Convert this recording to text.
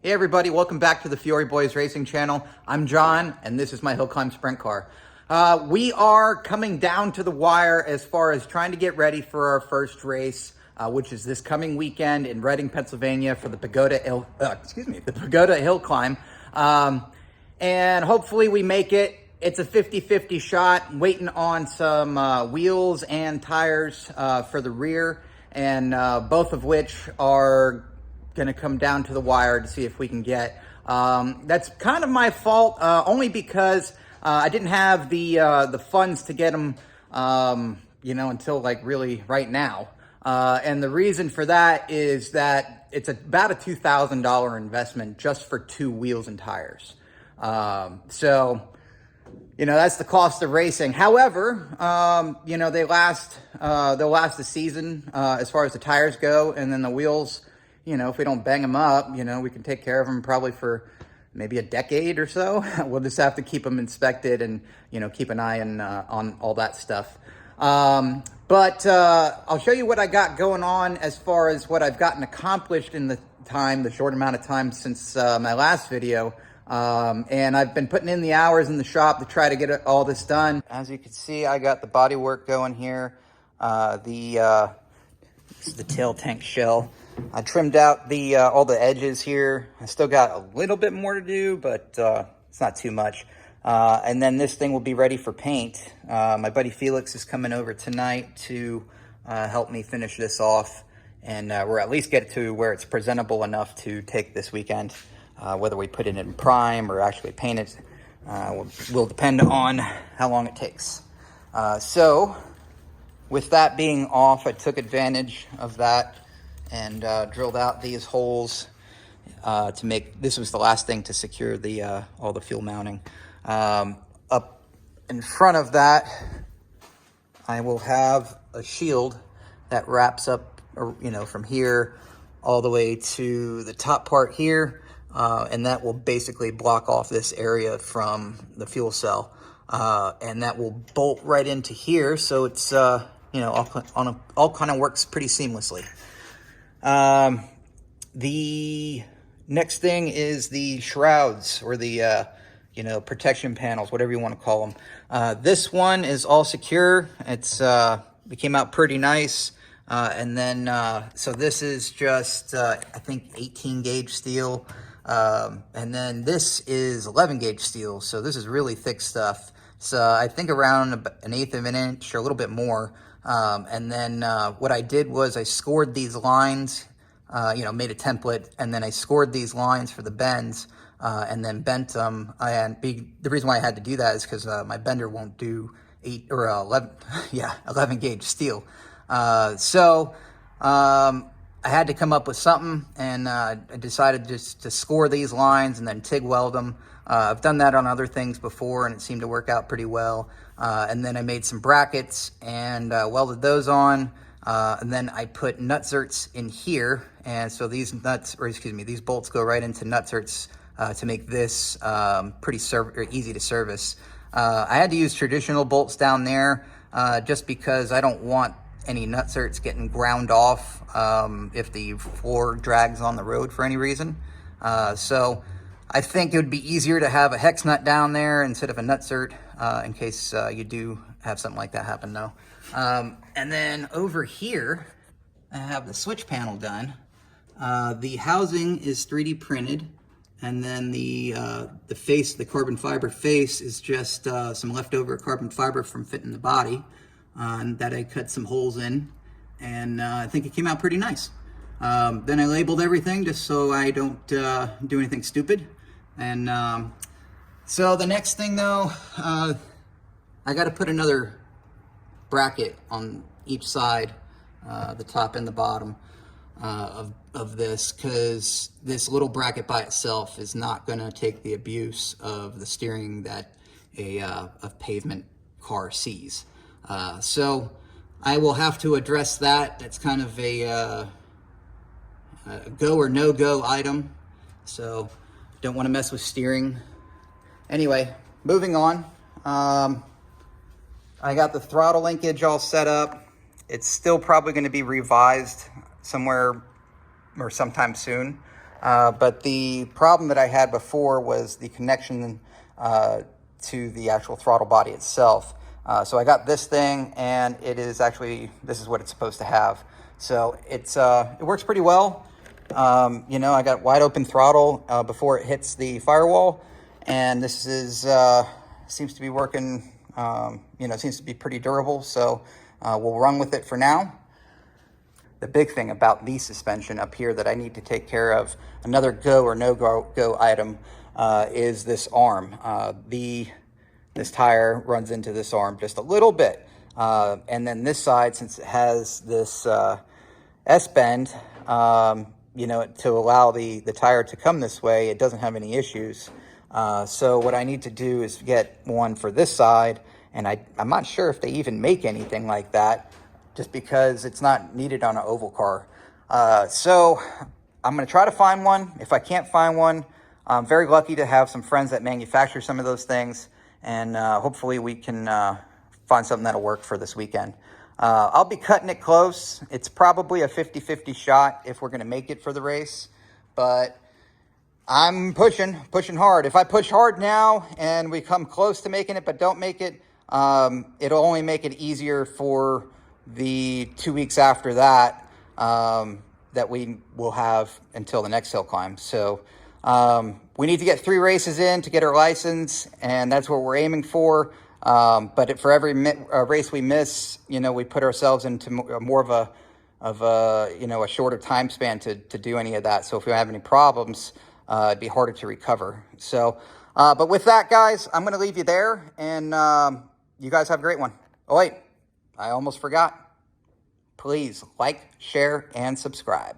Hey everybody, welcome back to the Fiore Boys Racing channel. I'm John, and this is my hill climb sprint car. We are coming down to the wire as far as trying to get ready for our first race, which is this coming weekend in Reading, Pennsylvania for the Pagoda Hill Climb. And hopefully we make it. It's a 50-50 shot. I'm waiting on some wheels and tires for the rear, and both of which are going to come down to the wire to see if we can get. That's kind of my fault, only because I didn't have the funds to get them, until like really right now. And the reason for that is that it's about a $2,000 investment just for 2 wheels and tires. That's the cost of racing. However, they'll last the season as far as the tires go, and then the wheels, if we don't bang them up, we can take care of them probably for maybe a decade or so. We'll just have to keep them inspected and, keep an eye on all that stuff. But I'll show you what I got going on as far as what I've gotten accomplished in the short amount of time since my last video. And I've been putting in the hours in the shop to try to get all this done. As you can see, I got the Bodywork going here. This is the tail tank shell. I trimmed out all the edges here. I still got a little bit more to do, but it's not too much. And then this thing will be ready for paint. My buddy Felix is coming over tonight to help me finish this off, and we're at least get it to where it's presentable enough to take this weekend. Whether we put it in prime or actually paint it will depend on how long it takes. So with that being off, I took advantage of that and drilled out these holes to make, this was the last thing to secure all the fuel mounting. Up in front of that, I will have a shield that wraps up, from here all the way to the top part here. And that will basically block off this area from the fuel cell. And that will bolt right into here. So it's, all kind of works pretty seamlessly. The next thing is the shrouds, or the, protection panels, whatever you want to call them. This one is all secure. It came out pretty nice. And then, so this is just, I think 18 gauge steel. And then this is 11 gauge steel. So this is really thick stuff. So I think around 1/8 of an inch or a little bit more. And then what I did was I scored these lines, made a template, and then I scored these lines for the bends, and then bent them. And the reason why I had to do that is because my bender won't do 11 gauge steel. I had to come up with something, and I decided just to score these lines and then TIG weld them. I've done that on other things before, and it seemed to work out pretty well. And then I made some brackets and welded those on. And then I put nutserts in here, and so these bolts go right into nutserts to make this pretty easy to service. I had to use traditional bolts down there just because I don't want any nutserts getting ground off if the floor drags on the road for any reason. So I think it would be easier to have a hex nut down there instead of a nutsert in case you do have something like that happen though. And then over here, I have the switch panel done. The housing is 3D printed, and then the face, the carbon fiber face, is just some leftover carbon fiber from fitting the body. That I cut some holes in, and I think it came out pretty nice. Then I labeled everything just so I don't do anything stupid. And so the next thing though, I got to put another bracket on each side, the top and the bottom of this, because this little bracket by itself is not going to take the abuse of the steering that a pavement car sees. So I will have to address that. That's kind of a go or no go item. So don't want to mess with steering. Anyway, moving on. I got the throttle linkage all set up. It's still probably going to be revised somewhere or sometime soon. But the problem that I had before was the connection to the actual throttle body itself. So I got this thing, and it is actually, this is what it's supposed to have. So it works pretty well. You know, I got wide open throttle before it hits the firewall, and this is seems to be working. You know, seems to be pretty durable. So we'll run with it for now. The big thing about the suspension up here that I need to take care of, another go or no go item, is this arm. This tire runs into this arm just a little bit. And then this side, since it has this S-bend, you know, to allow the tire to come this way, it doesn't have any issues. So what I need to do is get one for this side, and I'm not sure if they even make anything like that, just because it's not needed on an oval car. So I'm gonna try to find one. If I can't find one, I'm very lucky to have some friends that manufacture some of those things, and hopefully we can find something that'll work for this weekend. I'll be cutting it close. It's probably a 50-50 shot if we're gonna make it for the race, but I'm pushing hard. If I push hard now and we come close to making it but don't make it, it'll only make it easier for the 2 weeks after that, that we will have until the next hill climb. So we need to get 3 races in to get our license, and that's what we're aiming for. But for every race we miss, you know, we put ourselves into more of a you know, a shorter time span to do any of that. So if we have any problems, it'd be harder to recover. So, but with that, guys, I'm going to leave you there, and you guys have a great one. Oh, wait, I almost forgot. Please like, share, and subscribe.